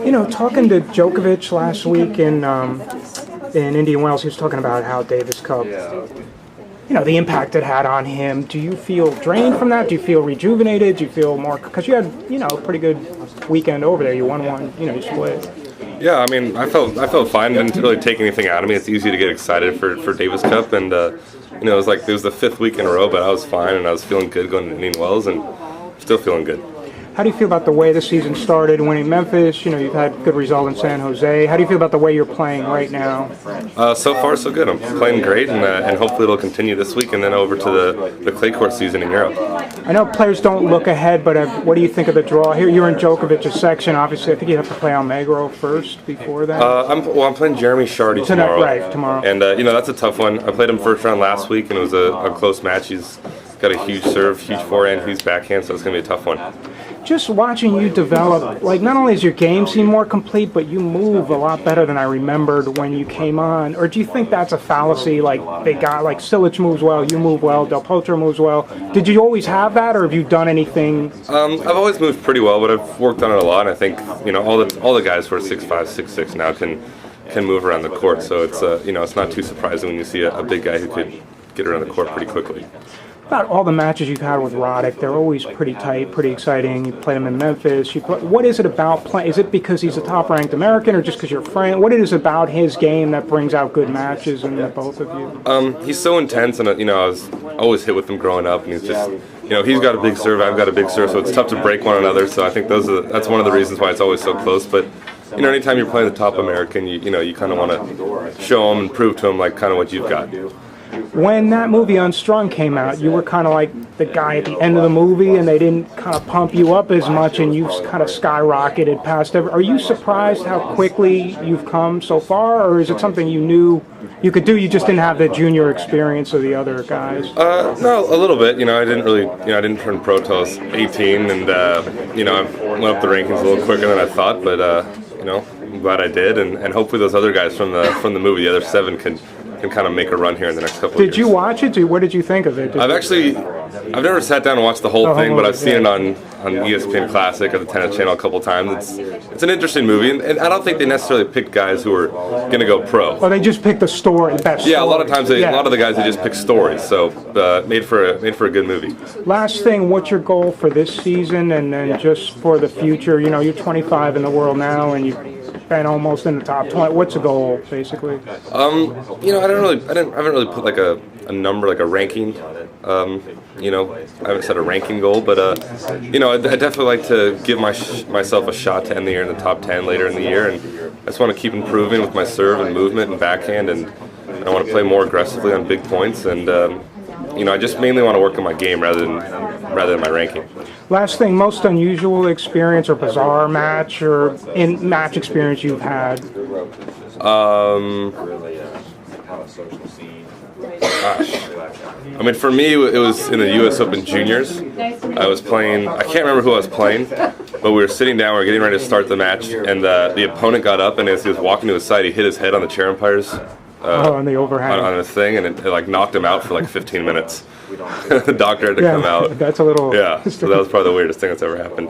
Talking to Djokovic last week in Indian Wells, he was talking about how Davis Cup, the impact it had on him. Do you feel drained from that? Do you feel rejuvenated? Do you feel more, because you had, a pretty good weekend over there. You won one, you split. Yeah, I mean, I felt fine. Didn't really take anything out of me. It's easy to get excited for Davis Cup, and it was like it was the 5th week in a row, but I was fine and I was feeling good going to Indian Wells, and still feeling good. How do you feel about the way the season started, winning Memphis? You've had good result in San Jose. How do you feel about the way you're playing right now? So far, so good. I'm playing great, and hopefully it'll continue this week and then over to the clay court season in Europe. I know players don't look ahead, but what do you think of the draw here? You're in Djokovic's section, obviously. I think you have to play Almagro first before that. I'm playing Jeremy Chardy tomorrow. Right, tomorrow. And, that's a tough one. I played him first round last week, and it was a close match. He's got a huge serve, huge forehand, huge backhand, so it's going to be a tough one. Just watching you develop, not only does your game seem more complete, but you move a lot better than I remembered when you came on. Or do you think that's a fallacy? Silic moves well, you move well, Del Potro moves well. Did you always have that, or have you done anything? I've always moved pretty well, but I've worked on it a lot. And I think all the guys who are 6'5", 6'6" now can move around the court. So it's it's not too surprising when you see a big guy who could get around the court pretty quickly. About all the matches you've had with Roddick, they're always pretty tight, pretty exciting. You played him in Memphis. What is it about playing? Is it because he's a top-ranked American, or just because you're friends? What is it about his game that brings out good matches in the both of you? He's so intense, and I was always hit with him growing up, and he's just, he's got a big serve, I've got a big serve, so it's tough to break one another. So I think that's one of the reasons why it's always so close. But anytime you're playing the top American, you kind of want to show him and prove to him kind of what you've got. When that movie Unstrung came out, you were kind of like the guy at the end of the movie, and they didn't kind of pump you up as much, and you kind of skyrocketed past everything. Are you surprised how quickly you've come so far, or is it something you knew you could do? You just didn't have the junior experience of the other guys. No, a little bit. I didn't turn pro till I was 18, and I went up the rankings a little quicker than I thought. But I'm glad I did, and hopefully those other guys from the movie, the other 7, can kind of make a run here in the next couple of years. Did you watch it? What did you think of it? I've never sat down and watched the whole thing, but I've seen it on ESPN Classic or the Tennis Channel a couple times. It's an interesting movie, and I don't think they necessarily picked guys who are going to go pro. Well, they just picked the story, the best. Yeah, a lot of times, a lot of the guys they just pick stories. So made for a good movie. Last thing, what's your goal for this season, and then just for the future? You're 25 in the world now, and you've been almost in the top 20. What's the goal, basically? I haven't really put a number, a ranking. I haven't set a ranking goal, but I definitely like to give myself a shot to end the year in the top 10 later in the year, and I just want to keep improving with my serve and movement and backhand, and I want to play more aggressively on big points, and I just mainly want to work on my game rather than my ranking. Last thing, most unusual experience or bizarre match or match experience you've had? Gosh. I mean, for me, it was in the U.S. Open Juniors. I was playing, I can't remember who I was playing, but we were sitting down, we were getting ready to start the match, and the opponent got up, and as he was walking to his side, he hit his head on the chair umpire's on the overhang. On his thing, and it knocked him out for 15 minutes. The doctor had to come out. That's a little... Yeah, so that was probably the weirdest thing that's ever happened.